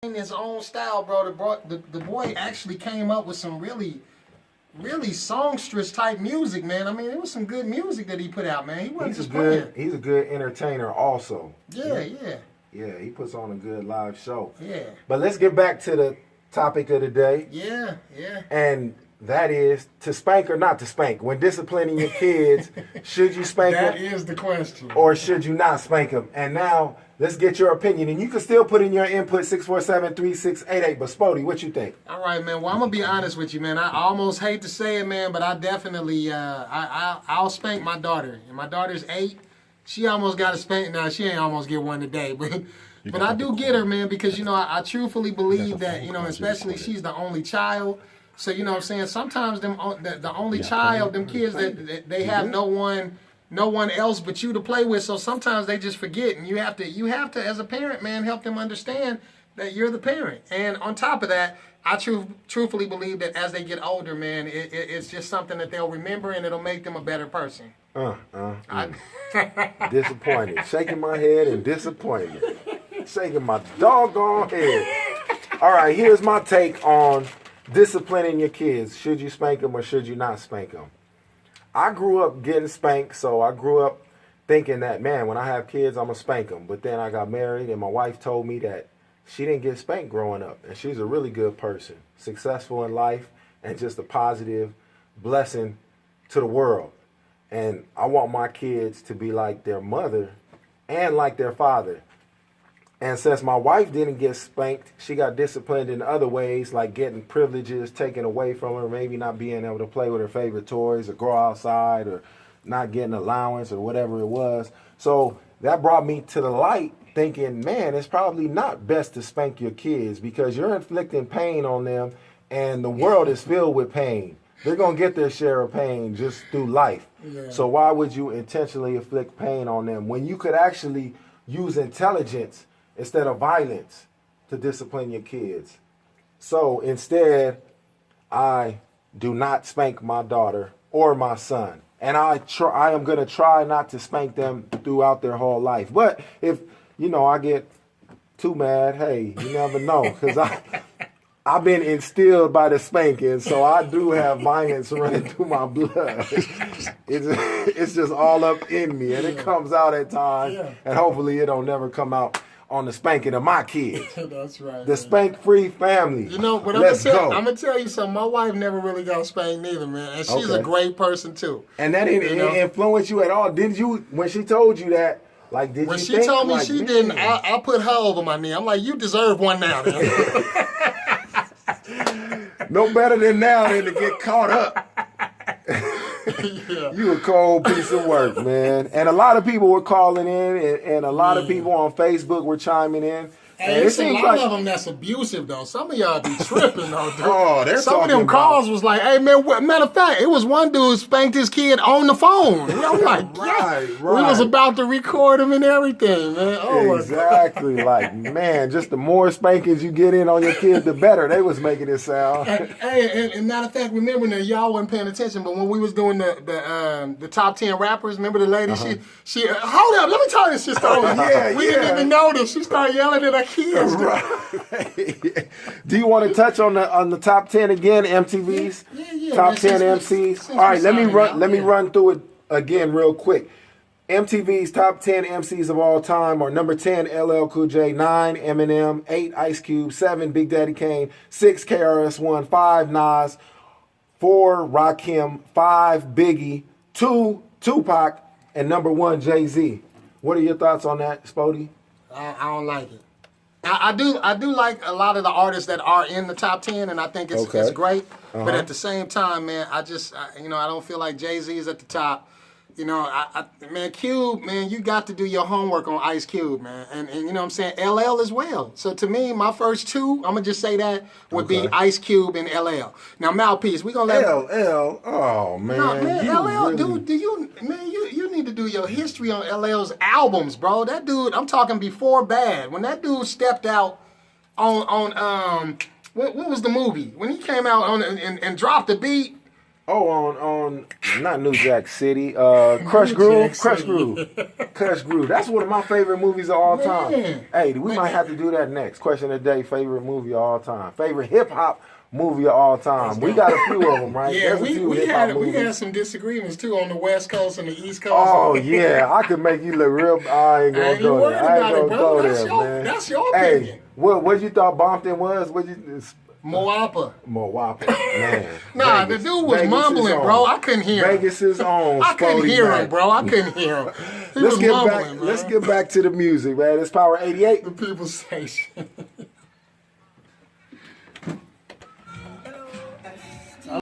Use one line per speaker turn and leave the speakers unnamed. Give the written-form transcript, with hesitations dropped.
in his own style, bro. The boy actually came up with some really songstress type music, man. I mean, it was some good music that he put out, man. He wasn't just playing.
He's a good entertainer also.
Yeah.
Yeah, he puts on a good live show.
Yeah.
But let's get back to the topic of the day.
Yeah.
And that is to spank or not to spank. When disciplining your kids, should you spank them?
That is the question.
Or should you not spank them? And now, let's get your opinion. And you can still put in your input 647-3688. But Spody, what you think?
All right, man. Well, I'm going to be honest with you, man. I almost hate to say it, man, but I definitely, I'll spank my daughter. And my daughter's 8. She almost got a spank. Now, she ain't almost get one today, but I do get her, man, because, I truthfully believe that, especially she's the only child. So, you know what I'm saying? Sometimes the only child, them kids, they have no one else but you to play with. So sometimes they just forget, and you have to, as a parent, man, help them understand that you're the parent. And on top of that, I truthfully believe that as they get older, man, it's just something that they'll remember, and it'll make them a better person.
Disappointed. Shaking my head and disappointed. Shaking my doggone head. All right, here's my take on disciplining your kids. Should you spank them or should you not spank them? I grew up getting spanked, so I grew up thinking that, man, when I have kids, I'm going to spank them. But then I got married, and my wife told me that she didn't get spanked growing up. And she's a really good person, successful in life, and just a positive blessing to the world. And I want my kids to be like their mother and like their father. And since my wife didn't get spanked, she got disciplined in other ways, like getting privileges taken away from her, maybe not being able to play with her favorite toys or go outside or not getting allowance or whatever it was. So that brought me to the light thinking, man, it's probably not best to spank your kids because you're inflicting pain on them and the world is filled with pain. They're going to get their share of pain just through life. Yeah. So why would you intentionally inflict pain on them when you could actually use intelligence instead of violence to discipline your kids? So instead, I do not spank my daughter or my son. And I am going to try not to spank them throughout their whole life. But if, I get too mad, hey, you never know. Because I've been instilled by the spanking, so I do have violence running through my blood. It's just all up in me, and it comes out at times, and hopefully it don't never come out on the spanking of my kids.
That's right.
The spank-free family.
But I'm gonna tell you something. My wife never really got spanked neither, man, and she's a great person too.
And that didn't influence you at all, did you? When she told you that, did
when
you
she
think,
told me she didn't, I put her over my knee. I'm like, you deserve one now, man.
No better than now than to get caught up. You a cold piece of work, man. And a lot of people were calling in, and a lot of people on Facebook were chiming in.
Hey, it's a lot of them that's abusive, though. Some of y'all be tripping, though, dude.
Oh, they're
Some of them calls was like, hey, man, matter of fact, it was one dude spanked his kid on the phone. I'm like,
right.
We was about to record him and everything, man. Oh,
exactly. Like, man, just the more spankings you get in on your kids, the better. They was making it sound.
Hey, and matter of fact, remember that y'all wasn't paying attention, but when we was doing the top 10 rappers, remember the lady? She hold up, let me tell you this shit story. We didn't even notice. She started yelling at her kids.
Right. Do you want to touch on the top 10 again, MTV's?
Yeah.
Top 10 MCs. All right, let me run through it again real quick. MTV's top 10 MCs of all time are number 10, LL Cool J, 9, Eminem, 8, Ice Cube, 7, Big Daddy Kane, 6, KRS-One, 5, Nas, 4, Rakim, 5, Biggie, 2, Tupac, and number 1, Jay-Z. What are your thoughts on that, Spody?
I don't like it. I do like a lot of the artists that are in the top 10, and I think it's great. But at the same time, man, I don't feel like Jay-Z is at the top. Man, Cube, man, you got to do your homework on Ice Cube, man. And you know what I'm saying? LL as well. So to me, my first two, I'm going to just say that, would be Ice Cube and LL. Now, Mouthpiece, we going to let...
LL, oh, man.
No, man, LL,
really...
dude, you need to do your history on LL's albums, bro. That dude, I'm talking before Bad. When that dude stepped out on what was the movie? When he came out and dropped the beat,
Oh, on not New Jack City. Crush Groove.
Jack
Crush
City.
Groove. Crush Groove. That's one of my favorite movies of all time.
Man.
Hey, we might have to do that next. Question of the day: favorite movie of all time. Favorite hip hop movie of all time. We got a few of them, right?
Yeah,
There's a few
we
hip-hop
had
movies.
some disagreements too on the West Coast and the East Coast.
Oh yeah, I could make you look real. I ain't
I
gonna
ain't
go
worried
there. I ain't
about it,
gonna
bro.
go
That's
there,
your-
man.
that's your
Hey,
opinion.
what you thought Bompton was? What you?
Moapa.
Milwaukee, man.
Nah,
Vegas.
the dude was
Vegas is
mumbling,
on.
bro. I couldn't hear him.
Vegas is on.
I couldn't
Spody
hear
Mac.
him, bro. I couldn't hear him. He
Let's
was
get
mumbling,
back.
man.
Let's get back to the music, man. It's Power 88.
The People's Station.